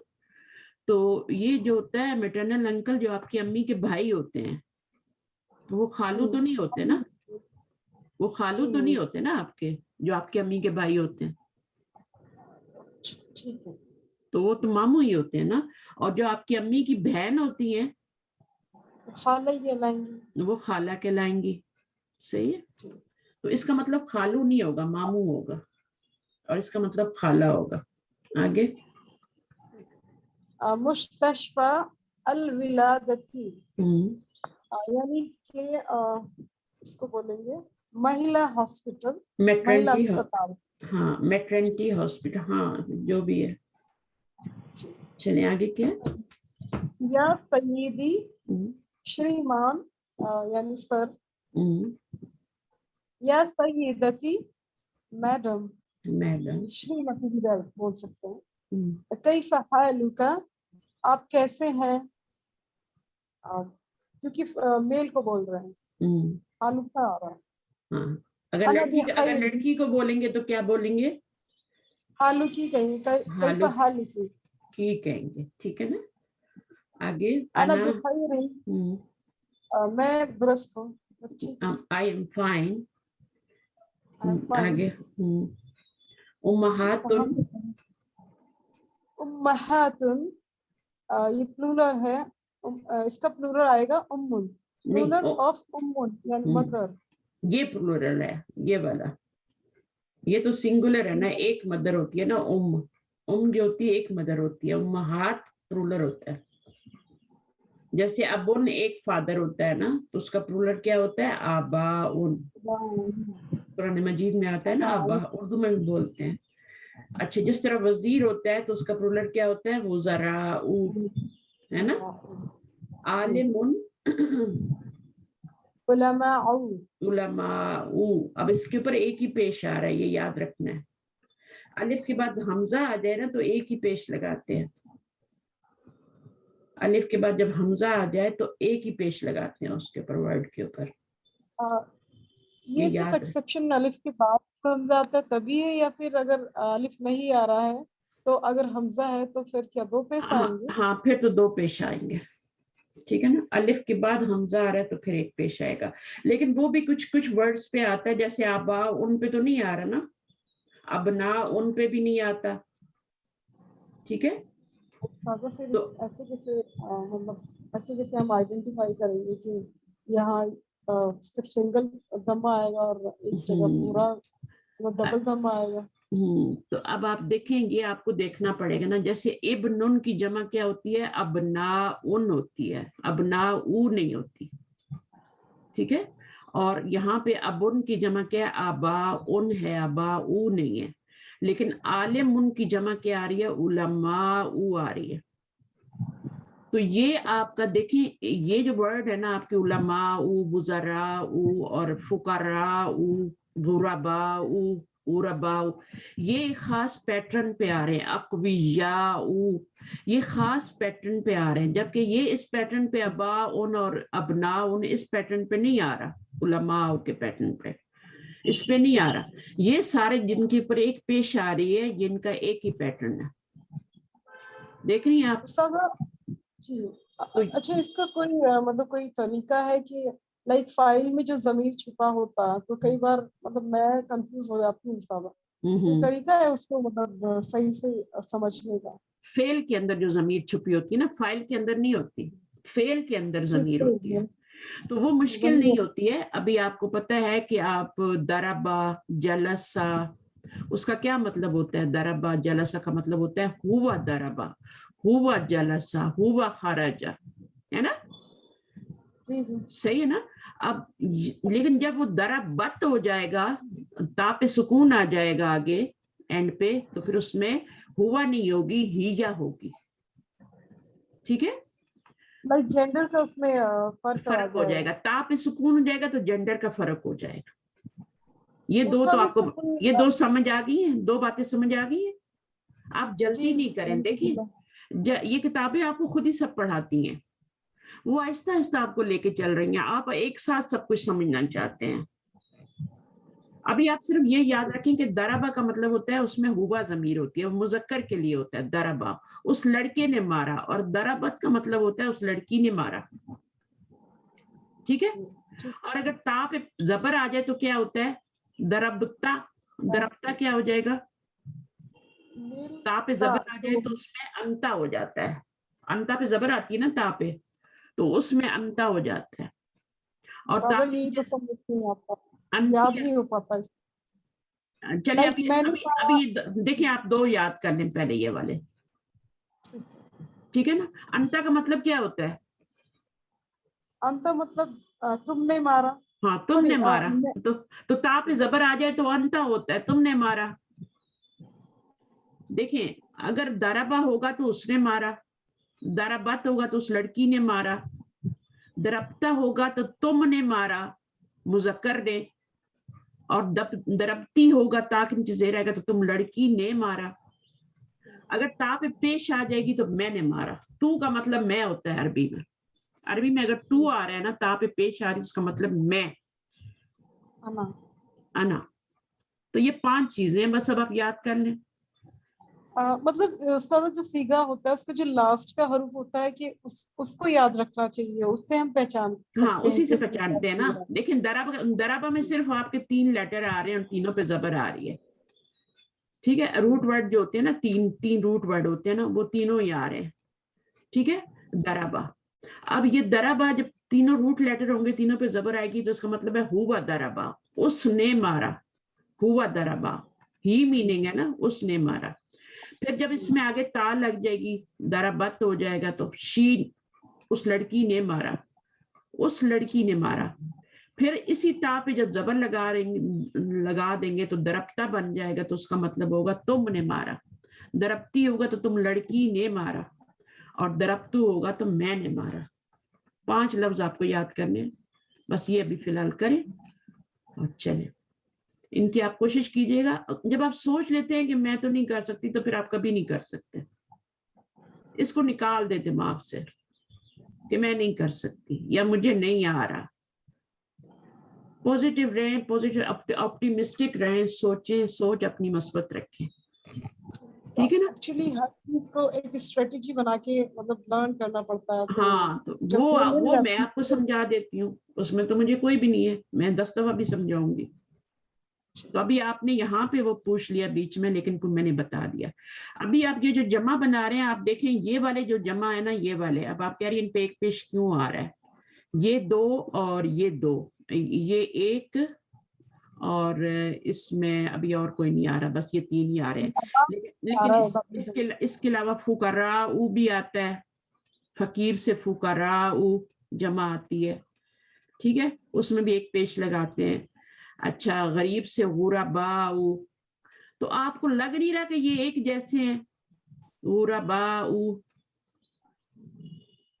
تو یہ جو ہوتا ہے میٹرنل انکل جو آپ کی امی کے بھائی ہوتے ہیں, وہ خالو تو نہیں ہوتے نا, وہ خالو تو نہیں ہوتے نا آپ کے, جو آپ کی امی کے بھائی ہوتے ہیں, تو وہ تو ماموں ہی ہوتے ہیں نا. اور جو آپ کی امی کی بہن ہوتی ہیں خالہ ہی کہلائیں گی, وہ خالہ کہلائیں گی. صحیح ہے, تو اس کا مطلب خالو نہیں ہوگا, ماموں ہوگا, اور اس کا مطلب خالہ ہوگا. آگے مستشفى الولادتی, یعنی کہ اس کو بولیں گے مہیلا ہاسپٹل, مہیلا میٹرنٹی, اسپتال. ہاں میٹرنٹی ہاسپٹل, ہاں جو بھی ہے. چلیں آگے کیا ہے؟ یا سیدی شریمان, یعنی سر. یا سیدتی میڈم, میڈم. شریمتی بھی بول سکتے ہیں. کیف حالک, آپ کیسے ہیں, کیونکہ میل کو بول رہے ہیں, حالک آ رہا ہے. ہاں, اگر لڑکی کو بولیں گے تو کیا بولیں گے؟ حالکی کہیں گے, کیف حالکی کی کہیں گے, ٹھیک ہے نا. آگے انا بخیر, میں درست ہوں. I am fine. آگے امہاتن, امہاتن یہ پلورل ہے, اس کا پلورل آئے گا امن, پلورل آف امن یعنی مدر. یہ پلورل ہے, یہ والا, یہ تو سنگولر ہے نا, ایک مدر ہوتی ہے نا, ام جو ہوتی ہے ایک مدر ہوتی ہے, امہات پلورل ہوتا ہے. جیسے ابن ایک فادر ہوتا ہے نا, تو اس کا پلورل کیا ہوتا ہے؟ آباؤن. قرآن مجید میں آتا ہے نا آبا, اردو میں بھی بولتے ہیں. اچھا, جس طرح وزیر ہوتا ہے تو اس کا پلورل کیا ہوتا ہے؟ وزراء, ہے نا. عالمن, علماء, علماء. اب اس کے اوپر ایک ہی پیش آ رہا ہے, یہ یاد رکھنا ہے. الف کے بعد حمزہ آ جائے نا تو ایک ہی پیش لگاتے ہیں. الف کے بعد جب حمزہ آ جائے تو ایک ہی پیش لگاتے ہیں اس کے اوپر, ورڈ کے اوپر. یہ صرف ایکسیپشن الف کے بعد حمزہ آتا ہے تبھی ہے, یا پھر اگر الف نہیں آ رہا ہے تو اگر حمزہ ہے تو پھر کیا دو پیش آئیں گے؟ ہاں, پھر تو دو پیش آئیں گے, ٹھیک ہے نا. الف کے بعد حمزہ آ رہا ہے تو پھر ایک پیش آئے گا, لیکن وہ بھی کچھ ورڈز پہ آتا ہے, جیسے آبا, ان پہ تو نہیں آ رہا نا. ابنا, ان پہ بھی نہیں آتا, ٹھیک ہے. پھر ایسے کیسے مطلب ایسے کیسے ہم آئیڈینٹیفائی کریں گے کہ یہاں صرف سنگل دم آئے گا اور ایک جگہ پورا ڈبل دم آئے گا؟ تو اب آپ دیکھیں گے, آپ کو دیکھنا پڑے گا نا. جیسے ابن کی جمع کیا ہوتی ہے؟ ابناء ہوتی ہے, ابناء نہیں ہوتی, ٹھیک ہے. اور یہاں پہ ابن کی جمع کیا ہے؟ آباء ہے, آباء نہیں ہے. لیکن عالم کی جمع کیا آ رہی ہے؟ علماء آ رہی ہے. تو یہ آپ کا دیکھیں, یہ جو ورڈ ہے نا آپ کے علماء, وزراء اور فقراء, غرباء, غرباء, یہ خاص پیٹرن پہ آ رہے ہیں. اقویاء, یہ خاص پیٹرن پہ آ رہے ہیں, جبکہ یہ اس پیٹرن پہ اباء اور ابناء اس پیٹرن پہ نہیں آ رہا. علماء کے پیٹرن پہ اس پہ نہیں آ رہا. یہ سارے جن کے اوپر ایک پیش آ رہی ہے, جن کا ایک ہی پیٹرن ہے. دیکھ رہی ہیں آپ؟ جی. اچھا, اس کا کوئی مطلب کوئی طریقہ ہے کہ لائک فائل میں جو ضمیر چھپا ہوتا ہے تو کئی بار مطلب میں کنفیوز ہو جاتی ہوں صاحبہ, کوئی طریقہ ہے اس کو مطلب صحیح سے سمجھنے کا؟ فعل کے اندر جو ضمیر چھپی ہوتی ہے نا, فائل کے اندر نہیں ہوتی, فعل کے اندر ضمیر ہوتی ہے, تو وہ مشکل نہیں ہوتی ہے. ابھی آپ کو پتہ ہے کہ آپ دربا, جلسا, اس کا کیا مطلب ہوتا ہے؟ دربا جلسا کا مطلب ہوتا ہے ہوا دربا, ہوا جلسا, ہوا خرجا, ہے نا. صحیح ہے نا. اب لیکن جب وہ دربت ہو جائے گا, تا پہ سکون آ جائے گا آگے اینڈ پہ, تو پھر اس میں ہوا نہیں ہوگی, ہیا ہوگی. ٹھیک ہے, لائک جینڈر کا اس میں فرق ہو جائے گا, تا پہ سکون ہو جائے گا تو جینڈر کا فرق ہو جائے گا. یہ دو تو آپ کو یہ دو سمجھ آ گئی ہیں, دو باتیں سمجھ آ گئی ہیں. آپ جلدی نہیں کریں, دیکھیں یہ کتابیں آپ کو خود ہی سب پڑھاتی ہیں, وہ آہستہ آہستہ آپ کو لے کے چل رہی ہیں, آپ ایک ساتھ سب کچھ سمجھنا چاہتے ہیں. ابھی آپ صرف یہ یاد رکھیں کہ دربا کا مطلب ہوتا ہے اس میں ہوا ضمیر ہوتی ہے, وہ مذکر کے لیے ہوتا ہے دربا, اس لڑکے نے مارا, اور دربت کا مطلب ہوتا ہے اس لڑکی نے مارا. ٹھیک ہے, اور اگر تا پہ زبر آ جائے تو کیا ہوتا ہے دربتا, دربتا کیا ہو جائے گا, تا پہ زبر آ جائے تو اس میں انتا ہو جاتا ہے, انتا پہ زبر آتی ہے نا تا پہ, تو اس میں انتا ہو جاتا ہے. اور یاد نہیں ہو پاتا. چلیے ابھی دیکھیں آپ دو یاد کر لیں پہلے یہ والے, ٹھیک ہے نا. انتا کا مطلب کیا ہوتا ہے, انتا مطلب تم نے مارا. ہاں تم نے مارا, تو تا پہ زبر آ جائے تو انتا ہوتا ہے تم نے مارا. دیکھیں اگر دربا ہوگا تو اس نے مارا, دربت ہوگا تو اس لڑکی نے مارا, دربتا ہوگا تو تم نے مارا مذکر نے, اور دربتی ہوگا تا کے نیچے زیر آئے گا تو تم لڑکی نے مارا. اگر تا پہ پیش آ جائے گی تو میں نے مارا. تو کا مطلب میں ہوتا ہے عربی میں, عربی میں اگر تو آ رہا ہے نا تا پہ پیش آ رہی ہے اس کا مطلب میں, انا. تو یہ 5 چیزیں بس اب آپ یاد کر لیں. مطلب استاد جو سیگا ہوتا ہے اس کا جو لاسٹ کا حرف ہوتا ہے کہ اس کو یاد رکھنا چاہیے, اس سے ہم پہچان. ہاں اسی سے پہچانتے ہیں نا. لیکن درابا میں صرف آپ کے 3 لیٹر آ رہے ہیں اور تینوں پہ زبر آ رہی ہے. ٹھیک ہے, روٹ ورڈ جو ہوتے ہیں نا, تین روٹ ورڈ ہوتے ہیں نا, وہ تینوں ہی آ رہے ہیں. ٹھیک ہے, درابا. اب یہ درابا جب تینوں روٹ لیٹر ہوں گے, تینوں پہ زبر آئے گی تو اس کا مطلب ہے ہوا درابا, اس نے مارا. ہوا درابا, ہی میننگ ہے نا, اس نے مارا. پھر جب اس میں آگے تا لگ جائے گی, دربت ہو جائے گا تو شین, اس لڑکی نے مارا, اس لڑکی نے مارا. پھر اسی تا پہ جب زبر لگا دیں گے تو دربتا بن جائے گا, تو اس کا مطلب ہوگا تم نے مارا. دربتی ہوگا تو تم لڑکی نے مارا, اور دربتو ہوگا تو میں نے مارا. 5 لفظ آپ کو یاد کرنے, بس یہ ابھی فی الحال کریں اور چلیں. ان کی آپ کوشش کیجیے گا. جب آپ سوچ لیتے ہیں کہ میں تو نہیں کر سکتی تو پھر آپ کبھی نہیں کر سکتے. اس کو نکال دے دماغ سے کہ میں نہیں کر سکتی یا مجھے نہیں آ رہا. پوزیٹیو رہیں, پوزیٹیو آپٹیمسٹک رہیں, سوچیں, سوچ اپنی مثبت رکھیں. ٹھیک ہے نا. ایکچولی ہر چیز کو ایک اسٹریٹجی بنا کے مطلب لرن کرنا پڑتا ہے. ہاں تو وہ میں آپ کو سمجھا دیتی ہوں, اس میں تو مجھے کوئی بھی نہیں ہے, میں 10 دفعہ بھی سمجھاؤں گی. تو ابھی آپ نے یہاں پہ وہ پوچھ لیا بیچ میں, لیکن میں نے بتا دیا. ابھی آپ یہ جو جمع بنا رہے ہیں آپ دیکھیں, یہ والے جو جمع ہے نا, یہ والے, اب آپ کہہ رہی ہیں ان پہ ایک پیش کیوں آ رہا ہے. یہ 2 اور یہ 2, یہ 1, اور اس میں ابھی اور کوئی نہیں آ رہا, بس یہ 3 ہی آ رہے ہیں. لیکن اس کے علاوہ فقراء بھی آتا ہے, فقیر سے فقراء جمع آتی ہے. ٹھیک ہے, اس میں بھی ایک پیش لگاتے ہیں. اچھا, غریب سے غرباء, تو آپ کو لگ نہیں رہا کہ یہ ایک جیسے ہیں, غرباء,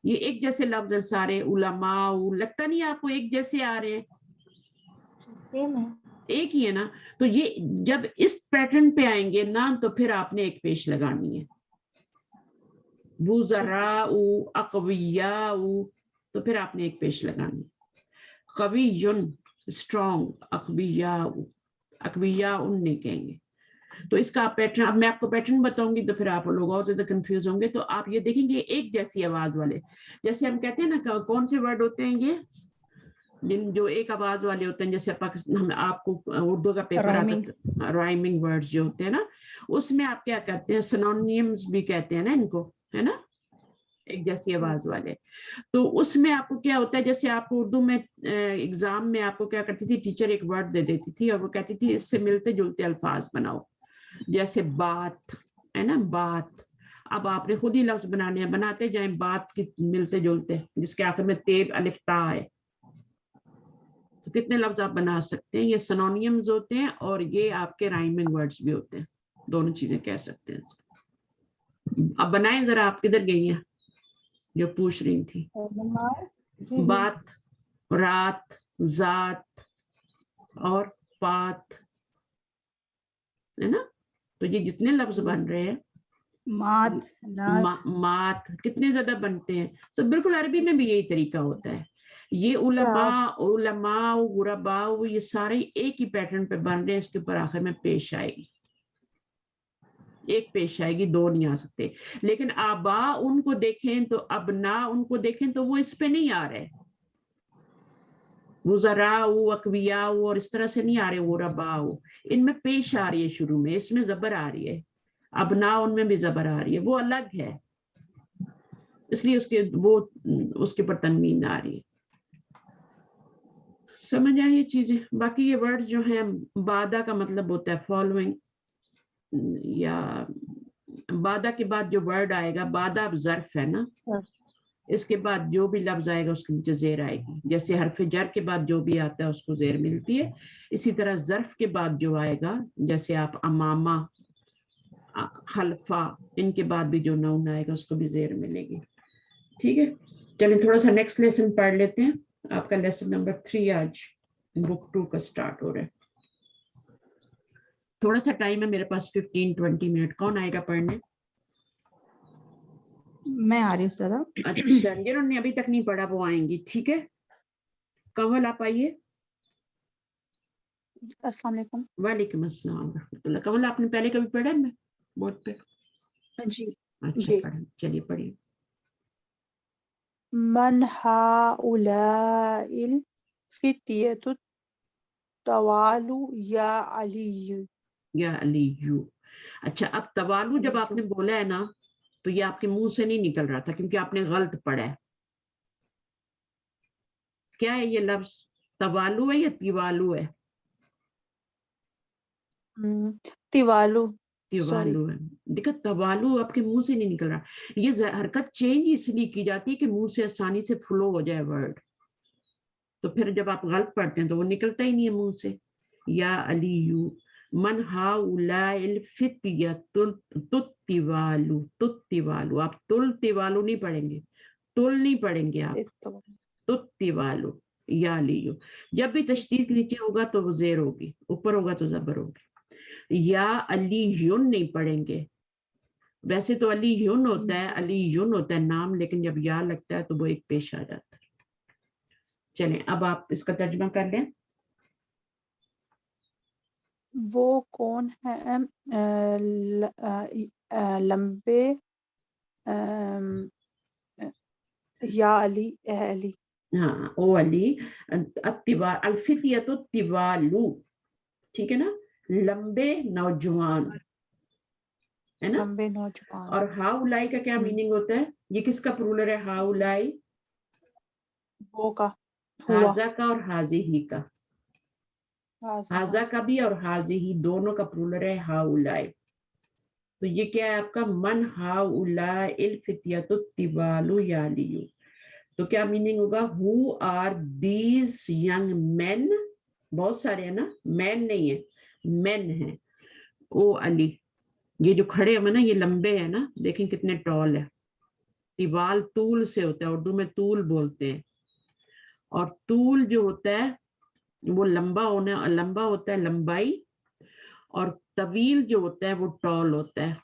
یہ ایک جیسے لفظ سارے. علماء, لگتا نہیں آپ کو ایک جیسے آ رہے ہیں, سیم ہے, ایک ہی ہے نا. تو یہ جب اس پیٹرن پہ آئیں گے نا تو پھر آپ نے ایک پیش لگانی ہے. وزراء, اقویاء, تو پھر آپ نے ایک پیش لگانی ہے. قویٌ, اسٹرانگ, اقویاء, اقویاء نہیں کہیں گے. تو اس کا پیٹرن, اب میں آپ کو پیٹرن بتاؤں گی تو پھر آپ لوگ اور زیادہ کنفیوز ہوں گے. تو آپ یہ دیکھیں گے ایک جیسی آواز والے, جیسے ہم کہتے ہیں نا, کون سے ورڈ ہوتے ہیں یہ جو ایک آواز والے ہوتے ہیں, جیسے ہم آپ کو اردو کا پیپر آتا ہے, رائمنگ ورڈز جو ہوتے ہیں نا, اس میں آپ کیا کرتے ہیں, سنونیمز بھی کہتے ہیں نا ان کو, ہے نا, ایک جیسی آواز والے. تو اس میں آپ کو کیا ہوتا ہے, جیسے آپ کو اردو میں ایگزام میں آپ کو کیا کرتی تھی, ٹیچر ایک ورڈ دے دیتی تھی اور وہ کہتی تھی اس سے ملتے جلتے الفاظ بناؤ, جیسے بات ہے نا, بات. اب آپ نے خود ہی لفظ بنانے ہیں, بناتے جائیں بات کی ملتے جلتے, جس کے آخر میں تیب الف تا ہے. تو کتنے لفظ آپ بنا سکتے ہیں. یہ سنونیمز ہوتے ہیں اور یہ آپ کے رائمنگ ورڈز بھی ہوتے ہیں, دونوں چیزیں کہہ سکتے ہیں. اب بنائیں ذرا, آپ کدھر گئی ہیں, جو پوچھ رہی تھی. بات, رات, ذات اور پات ہے نا. تو یہ جتنے لفظ بن رہے ہیں مات کتنے زیادہ بنتے ہیں. تو بالکل عربی میں بھی یہی طریقہ ہوتا ہے. یہ علماء غرباء یہ سارے ایک ہی پیٹرن پہ بن رہے ہیں. اس کے اوپر آخر میں پیش آئے گی, ایک پیش آئے گی, دو نہیں آ سکتے. لیکن آبا ان کو دیکھیں تو ابنا ان کو دیکھیں تو وہ اس پہ نہیں آ رہے. وزراء اقویاء اور اس طرح سے نہیں آ رہے. غرباء ان میں پیش آ رہی ہے شروع میں, اس میں زبر آ رہی ہے. ابنا ان میں بھی زبر آ رہی ہے, وہ الگ ہے, اس لیے اس کے پر تنوین آ رہی ہے. سمجھ آئی یہ چیزیں. باقی یہ ورڈز جو ہیں, بعدہ کا مطلب ہوتا ہے فالوئنگ, یا بعدہ کے بعد جو ورڈ آئے گا, بعدہ ظرف ہے نا, اس کے بعد جو بھی لفظ آئے گا اس کے نیچے زیر آئے گی. جیسے حرف جر کے بعد جو بھی آتا ہے اس کو زیر ملتی ہے, اسی طرح ظرف کے بعد جو آئے گا, جیسے آپ امامہ, خلفہ, ان کے بعد بھی جو نون آئے گا اس کو بھی زیر ملے گی. ٹھیک ہے, چلیں تھوڑا سا نیکسٹ لیسن پڑھ لیتے ہیں. آپ کا لیسن نمبر 3 آج بک 2 کا سٹارٹ ہو رہا ہے. تھوڑا سا ٹائم ہے میرے پاس, 15-20 منٹ. کون آئے گا پڑھنے؟ میں آ رہی ہوں استاذہ. اچھا, جنہوں نے ابھی تک نہیں پڑھا وہ آئیں گی. ٹھیک ہے, کمل آپ آئیے. السلام علیکم. وعلیکم السلام ورحمۃ اللہ. کمل آپ نے پہلے کبھی پڑھا ہے بورڈ پہ؟ جی اچھا پڑھیں, چلیے پڑھیے. من هؤلاء الفتية الطوال یا علی. یا علیو. اچھا, اب توالو جب آپ نے بولا ہے نا تو یہ آپ کے منہ سے نہیں نکل رہا تھا کیونکہ آپ نے غلط پڑھا ہے. کیا ہے یہ لفظ؟ توالو ہے یا تیوالو ہے؟ تیوالو. تیوالو ہے. دیکھا, توالو آپ کے منہ سے نہیں نکل رہا. یہ حرکت چینج اس لیے کی جاتی ہے کہ منہ سے آسانی سے فلو ہو جائے ورڈ. تو پھر جب آپ غلط پڑھتے ہیں تو وہ نکلتا ہی نہیں ہے منہ سے. یا علیو. من ہؤلاء الفتیہ تطوالو. تطوالو, آپ تلتوالو نہیں پڑھیں گے, تل نہیں پڑھیں گے آپ, تطوالو یا علیو. جب بھی تشدید نیچے ہوگا تو وہ زیر ہوگی, اوپر ہوگا تو زبر ہوگی. یا علی یون نہیں پڑھیں گے. ویسے تو علی یون ہوتا ہے, علی یون ہوتا ہے نام, لیکن جب یا لگتا ہے تو وہ ایک پیش آ جاتا ہے. چلیں اب آپ اس کا ترجمہ کر لیں. وہ کون ہے لمبے یا علی, اے علی. ہاں, او علی. الفتیۃ الطوالو, ٹھیک ہے نا, لمبے نوجوان ہے نا. لمبے نوجوان. اور ہاؤلائی کا کیا میننگ ہوتا ہے؟ یہ کس کا پرولر ہے ہاؤلائی؟ وہ کا, حاضہ کا اور حاضی کا. حاضہ ہوا. کا بھی اور حاضی دونوں کا پرولر ہے ہاؤلائی. تو یہ کیا ہے آپ کا؟ من ہاؤلائی الفتیۃ الطوال یا علیو. تو کیا میننگ ہوگا؟ Who are these young men. بہت سارے ہیں نا, مین نہیں ہے, مین ہیں. او علی, یہ جو کھڑے ہوئے نا یہ لمبے ہیں نا, دیکھیں کتنے ٹال ہے. طوال طول سے ہوتا ہے, اردو میں طول بولتے ہیں. اور طول جو ہوتا ہے وہ لمبا ہوتا ہے, لمبائی. اور طویل جو ہوتا ہے وہ ٹال ہوتا ہے.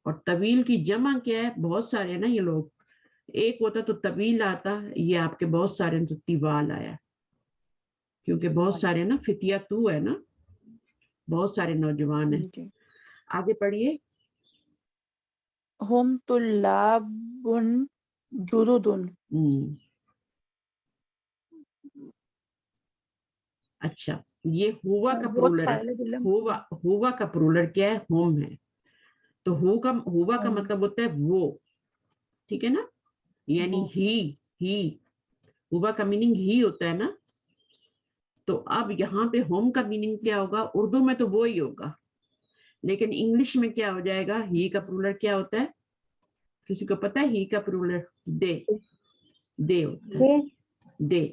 اور طویل کی جمع کیا ہے؟ بہت سارے ہیں نا یہ لوگ. ایک ہوتا تو طویل آتا, یہ آپ کے بہت سارے تو طوال آیا, کیونکہ بہت سارے نا, فتیہ تو ہے نا, بہت سارے نوجوان ہیں. آگے پڑھیے. ہم طلاب جدد. اچھا, یہ ہوا کا پرولر ہے. ہوا کا پرولر کیا ہے؟ ہوم ہے. تو ہوا کا مطلب ہوتا ہے وہ, ٹھیک ہے نا, یعنی ہی. ہوا کا میننگ ہی ہوتا ہے نا. تو اب یہاں پہ ہوم کا میننگ کیا ہوگا؟ اردو میں تو وہ ہی ہوگا, لیکن انگلش میں کیا ہو جائے گا؟ ہی کا پرولر کیا ہوتا ہے؟ کسی کو پتا ہے ہی کا پرولر؟ دے ہوتا ہے, دے.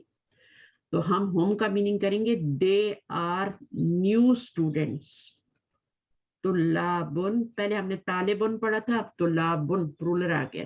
تو ہم ہوم کا میننگ کریں گے دے آر نیو اسٹوڈینٹس. طلابن, پہلے ہم نے طالبن پڑھا تھا, اب طلابن پرولر آ گیا.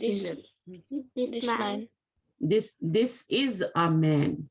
This man. This is a man.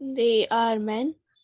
They are men.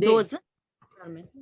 Those.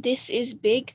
This is big.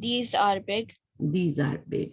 These are big. These are big.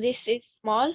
This is small.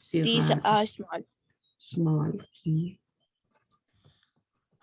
These are small. Small.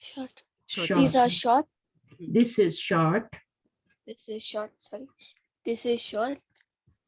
short. Short. These are short. This is short. This is short. Sorry. This is short.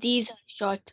These are short.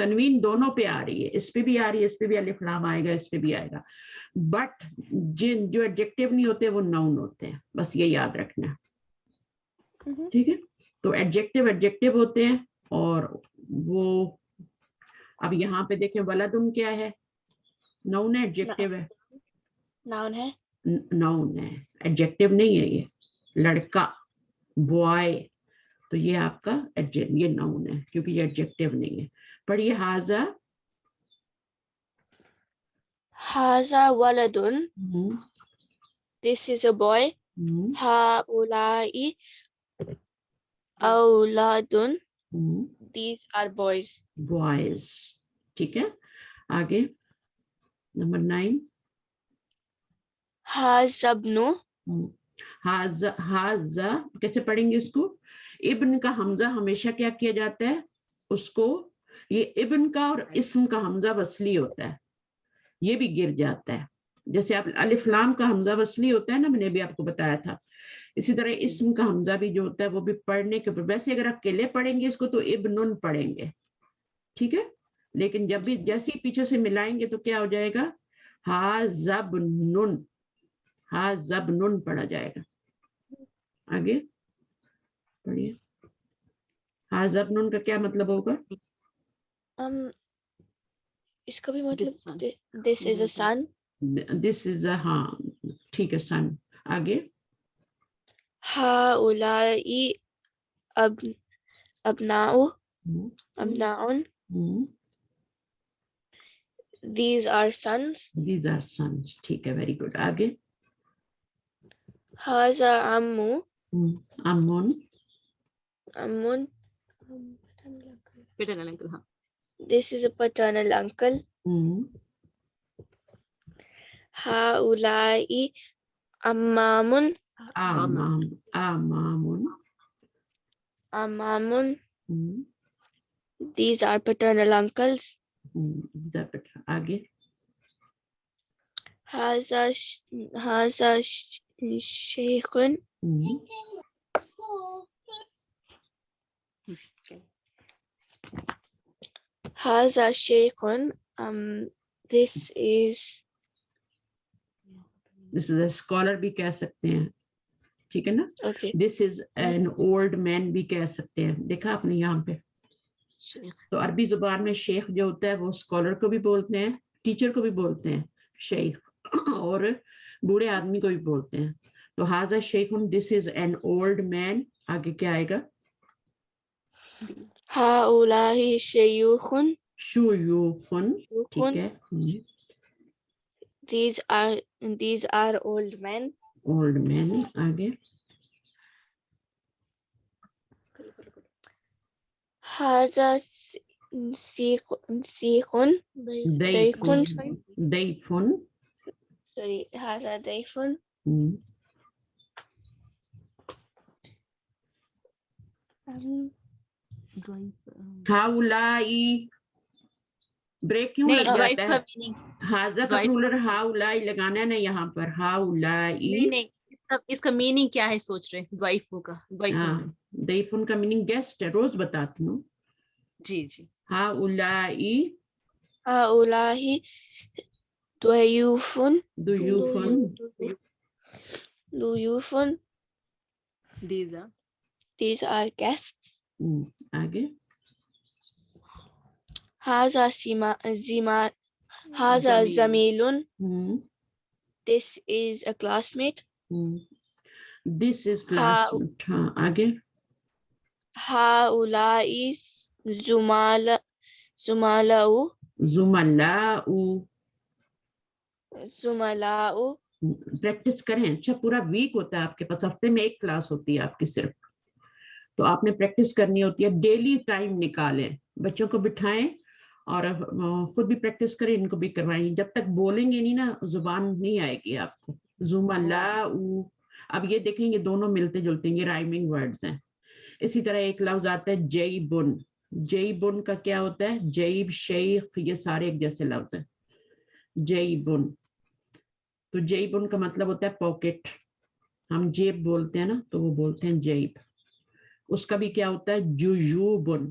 تنوین دونوں پہ آ رہی ہے, اس پہ بھی آ رہی ہے, اس پہ بھی الف لام آئے گا, اس پہ بھی آئے گا, بٹ جو ایڈجیکٹو نہیں ہوتے وہ ناؤن ہوتے ہیں, بس یہ یاد رکھنا ہے, ٹھیک ہے. تو ایڈجیکٹو ہوتے ہیں, اور وہ اب یہاں پہ دیکھیں ولدن کیا ہے, ناؤن ہے ایڈجیکٹو ہے, ناؤن ہے, ناؤن ہے, ایڈجیکٹو نہیں ہے, یہ لڑکا بوائے, تو یہ آپ کا یہ ناؤن ہے کیونکہ یہ ایڈجیکٹو نہیں ہے. پڑھیے ہاذا, ہاذا ولدن, this is a boy, ہاؤلائی اولادن, these are boys. boys, ٹھیک ہے. آگے نمبر 9, ہاذا ابنو, ہاذا کیسے پڑھیں گے اس کو؟ ابن کا حمزہ ہمیشہ کیا کیا جاتا ہے اس کو, یہ ابن کا اور اسم کا حمزہ وصلی ہوتا ہے, یہ بھی گر جاتا ہے. جیسے آپ الف لام کا حمزہ وصلی ہوتا ہے نا, میں نے بھی آپ کو بتایا تھا, اسی طرح اسم کا حمزہ بھی جو ہوتا ہے وہ بھی پڑھنے کے اوپر, ویسے اگر اکیلے پڑھیں گے اس کو تو ابن پڑھیں گے, ٹھیک ہے, لیکن جب بھی جیسے پیچھے سے ملائیں گے تو کیا ہو جائے گا, ہاذبنن, ہاذبنن پڑھا جائے گا. آگے پڑھیے, ہاذبنن کا کیا مطلب ہوگا؟ اس کا بھی مطلب this is a son. دس از اے, ہاں ٹھیک ہے, سن. آگے ہاؤلائی ابناؤ, ابناؤن, these are sons. These are sons, ٹھیک ہے, ویری گڈ. آگے ہاذا عمو, امون, امون, paternal uncle, ہاں. this is a paternal uncle. ہاؤلائی امامن, امامون, امامن, these are paternal uncles. آگے ہاذا شیخن, ہاذا شیخن, this is this is a scholar بھی کہہ سکتے ہیں, ٹھیک ہے نا. okay. This is an old man بھی کہہ سکتے ہیں, دیکھا آپ نے یہاں پہ. تو عربی زبان میں شیخ جو ہوتا ہے وہ اسکالر کو بھی بولتے ہیں, ٹیچر کو بھی بولتے ہیں شیخ, اور بوڑھے آدمی کو بھی بولتے ہیں. تو ہاذا شیخن, دس از این اولڈ مین. آگے کیا آئے گا؟ ہاؤلائی شیوخن, شیوخن, ٹھیک ہے. these are old men. Old man. آگے ہاذا سیخن, دیفن, دیفن, sorry, ہاذا دیفن. ہاؤلائی, بریک کیوں لگ جاتا ہے؟ ہاذا کا پلورل ہاؤلائی لگانا ہے نا یہاں پر, ہاؤلائی. نہیں, اس کا میننگ کیا ہے سوچ رہے ہیں, ضعیفوں کا. دیفن کا میننگ گیسٹ ہے, روز بتاتی ہوں. جی جی. ہاؤلائی, ہاؤلائی ضیوفن, ضیوفن, ضیوفن, these are guests. آگے ہاذا زمیلن, this is a classmate. This is class. ہاں آگے ہاؤلائی زملاؤ, زملاؤ. پریکٹس کریں. اچھا پورا ویک ہوتا ہے آپ کے پاس, ہفتے میں ایک کلاس ہوتی ہے آپ کی صرف, تو آپ نے پریکٹس کرنی ہوتی ہے. ڈیلی ٹائم نکالیں, بچوں کو بٹھائیں اور خود بھی پریکٹس کریں, ان کو بھی کروائیں. جب تک بولیں گے نہیں نا زبان نہیں آئے گی آپ کو. زملاؤ, اب یہ دیکھیں یہ دونوں ملتے جلتے ہیں, یہ رائمنگ ورڈز ہیں. اسی طرح ایک لفظ آتا ہے جیبن. جیبن کا کیا ہوتا ہے؟ جیب, شیخ, یہ سارے ایک جیسے لفظ ہیں. جیبن, تو جیبن کا مطلب ہوتا ہے پاکٹ. ہم جیب بولتے ہیں نا تو وہ بولتے ہیں جیب. اس کا بھی کیا ہوتا ہے؟ جیوبن,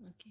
Okay.